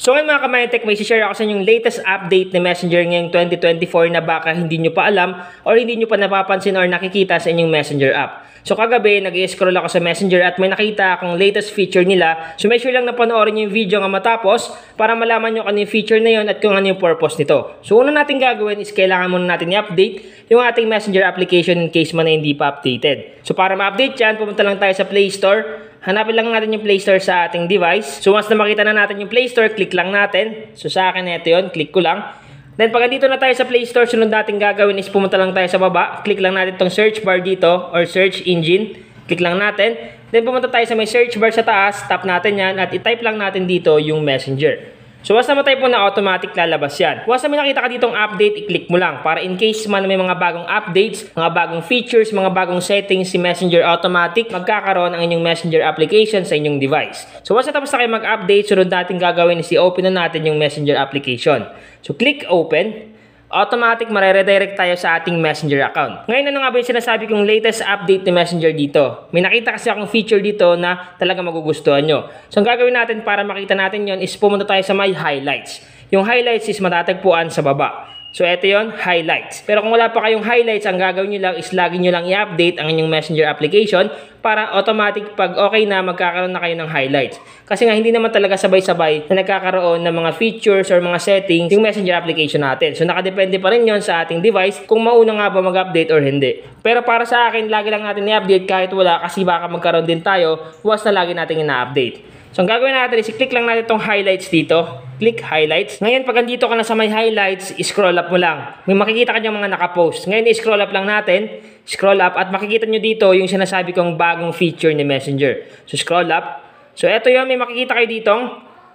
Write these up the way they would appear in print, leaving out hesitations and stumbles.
So ngayon mga Kamaytek, may share ako sa inyong latest update ni Messenger ngayong 2024 na baka hindi nyo pa alam or hindi nyo pa napapansin or nakikita sa inyong Messenger app. So kagabi, nag-i-scroll ako sa Messenger at may nakita akong latest feature nila. So make sure lang na panoorin yung video nga matapos para malaman nyo ano yung feature na yun at kung ano yung purpose nito. So una natin gagawin is kailangan muna natin i-update yung ating Messenger application in case man na hindi pa updated. So para ma-update yan, pumunta lang tayo sa Play Store. Hanapin lang natin yung Play Store sa ating device. So once na makita na natin yung Play Store, click lang natin. So sa akin ito yun, click ko lang. Then pag andito na tayo sa Play Store, sunod natin gagawin is pumunta lang tayo sa baba. Click lang natin tong search bar dito or search engine. Click lang natin. Then pumunta tayo sa may search bar sa taas, tap natin yan at i-type lang natin dito yung Messenger. So once na ma-type mo na, automatic lalabas yan. Once na may nakita ka ditong update, i-click mo lang para in case man may mga bagong updates, mga bagong features, mga bagong settings si Messenger, automatic magkakaroon ang inyong Messenger application sa inyong device. So once na tapos na kayo mag-update, sunod natin gagawin is i-open na natin yung Messenger application. So click open. Automatic mareredirect tayo sa ating Messenger account. Ngayon ano nga ba yung sinasabi kong latest update ni Messenger dito? May nakita kasi akong feature dito na talaga magugustuhan nyo. So ang gagawin natin para makita natin yon is pumunta tayo sa my highlights. Yung highlights is matatagpuan sa baba. So ito yon, highlights. Pero kung wala pa kayong highlights, ang gagawin nyo lang is lagi nyo lang i-update ang inyong Messenger application para automatic pag okay na magkakaroon na kayo ng highlights. Kasi nga hindi naman talaga sabay-sabay na nagkakaroon ng mga features or mga settings yung Messenger application natin. So nakadepende pa rin yon sa ating device kung mauna nga ba mag-update or hindi. Pero para sa akin, lagi lang natin i-update kahit wala kasi baka magkaroon din tayo once na lagi natin ina-update. So ang gagawin natin is i-click lang natin itong highlights dito. Click highlights. Ngayon pag andito ka na sa may highlights, scroll up mo lang. May makikita ka diyang mga nakapost. Ngayon scroll up lang natin. Scroll up at makikita nyo dito yung sinasabi kong bagong feature ni Messenger. So scroll up. So eto yun, may makikita kayo ditong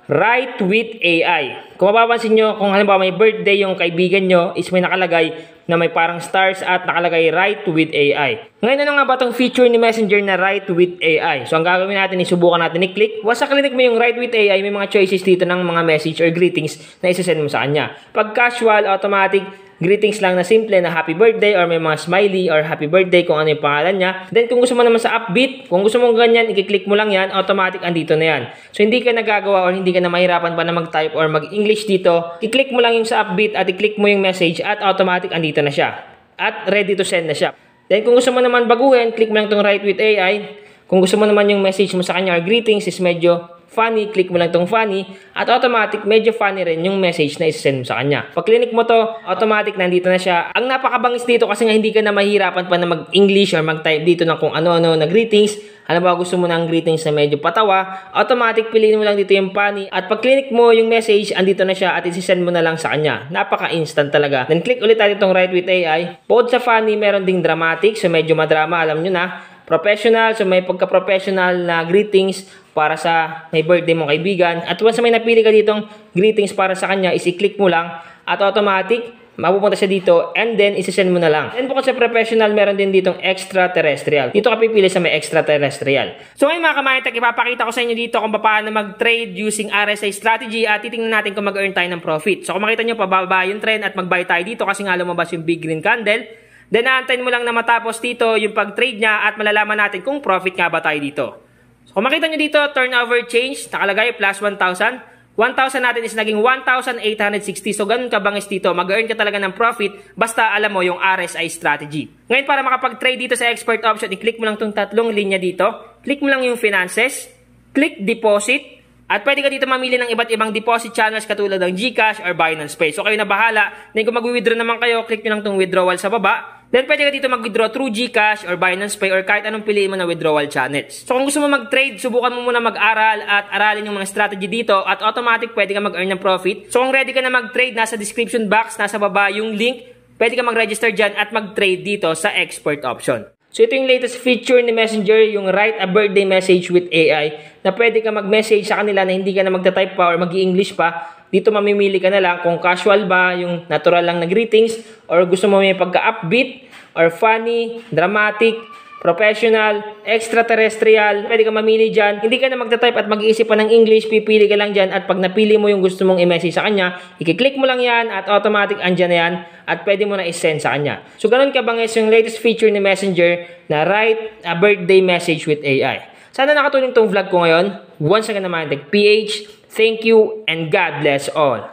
Write with AI. Kung mapapansin nyo, kung halimbawa may birthday yung kaibigan nyo, is may nakalagay na may parang stars at nakalagay Write with AI. Ngayon ano nga ba itong feature ni Messenger na Write with AI? So ang gagawin natin, isubukan natin i-click. Once sa click mo yung Write with AI, may mga choices dito ng mga message or greetings na isasend mo sa kanya. Pag casual, automatic, greetings lang na simple na happy birthday or may mga smiley or happy birthday kung ano yung pangalan niya. Then kung gusto mo naman sa upbeat, kung gusto mong ganyan, i-click mo lang yan, automatic andito na yan. So hindi ka nagagawa or hindi ka na mahirapan pa na mag-type or mag-English dito. I-click mo lang yung sa upbeat at i-click mo yung message at automatic andito na siya. At ready to send na siya. Then kung gusto mo naman baguhin, click mo lang itong Write with AI. Kung gusto mo naman yung message mo sa kanya or greetings is medyo funny, click mo lang itong funny at automatic medyo funny rin yung message na isasend mo sa kanya. Pag click mo to, automatic nandito na siya. Ang napakabangis dito kasi nga hindi ka na mahirapan pa na mag-English or mag-type dito ng kung ano-ano na greetings. Halimbawa gusto mo ng greetings na medyo patawa, automatic piliin mo lang dito yung funny at pag click mo yung message, andito na siya at isasend mo na lang sa kanya. Napaka-instant talaga. Then click ulit natin itong Write with AI. Bukod sa funny, meron ding dramatic, so medyo madrama, alam nyo na. Professional, so may pagka-professional na greetings para sa may birthday mong kaibigan. At once may napili ka ditong greetings para sa kanya, is i-click mo lang at automatic, mapupunta siya dito and then isasend mo na lang. And bukod sa professional, meron din ditong extraterrestrial. Dito ka pipili sa may extraterrestrial. So ngayon mga Kamaytek, ipapakita ko sa inyo dito kung paano mag-trade using RSI strategy at titingnan natin kung mag-earn tayo ng profit. So kung makita nyo, pababa yung trend at mag-buy tayo dito kasi nga lumabas yung big green candle. Then naantayin mo lang na matapos dito yung pag-trade niya at malalaman natin kung profit nga ba tayo dito. So kung makita nyo dito, turnover change, nakalagay plus 1,000. 1,000 natin is naging 1,860. So ganun ka bangis dito, mag-earn ka talaga ng profit basta alam mo yung RSI strategy. Ngayon para makapag-trade dito sa expert option, i-click mo lang itong tatlong linya dito. Click mo lang yung finances, click deposit. At pwede ka dito mamili ng iba't ibang deposit channels katulad ng GCash or Binance Pay. So kayo na bahala. Then kung mag-withdraw naman kayo, click nyo lang itong withdrawal sa baba. Then pwede ka dito mag-withdraw through GCash or Binance Pay or kahit anong piliin mo na withdrawal channels. So kung gusto mo mag-trade, subukan mo muna mag-aral at aralin yung mga strategy dito at automatic pwede ka mag-earn ng profit. So kung ready ka na mag-trade, nasa description box, nasa baba yung link. Pwede ka mag-register dyan at mag-trade dito sa expert option. So ito yung latest feature ni Messenger, yung Write a Birthday Message with AI na pwede ka mag-message sa kanila na hindi ka na magta-type pa or mag-i-English pa. Dito mamimili ka na lang kung casual ba, yung natural lang na greetings or gusto mo may pagka-upbeat or funny, dramatic, professional, extraterrestrial. Pwede ka mamili dyan. Hindi ka na magta-type at mag-iisip pa ng English, pipili ka lang dyan at pag napili mo yung gusto mong i-message sa kanya, i-click mo lang yan at automatic andyan na yan at pwede mo na i-send sa kanya. So ganun ka bangis yung latest feature ni Messenger na Write a Birthday Message with AI. Sana nakatulong tong vlog ko ngayon. Once again naman, PH, Thank you and God bless all.